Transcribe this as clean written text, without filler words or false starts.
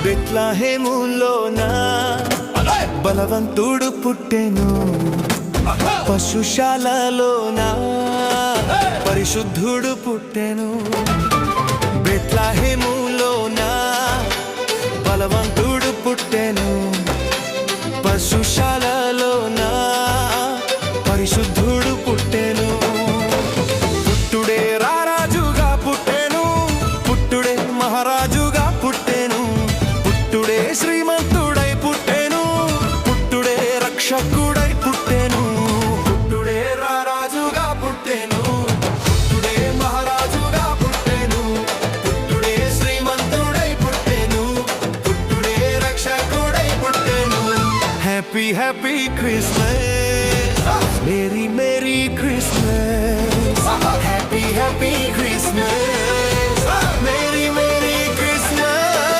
బెత్లెహేములోన బలవంతుడు పుట్టెను, పశుశాలలోన పరిశుద్ధుడు పుట్టెను. బెత్లెహేములోన బలవంతుడు పుట్టెను, పశుశాలలోన పరిశుద్ధుడు పుట్టెను. పుట్టుడే రారాజుగా పుట్టెను, పుట్టుడే మహారాజుగా పుట్టెను, పుట్టుడే శ్రీమంతుడై పుట్టెను, పుట్టుడే రక్షకుడై పుట్టెను. పుట్టుడే రారాజుగా పుట్టెను, పుట్టుడే మహారాజుగా పుట్టెను, పుట్టుడే శ్రీమంతుడై పుట్టెను, పుట్టుడే రక్షకుడై పుట్టెను. Happy happy Christmas, merry merry Christmas, happy happy Christmas.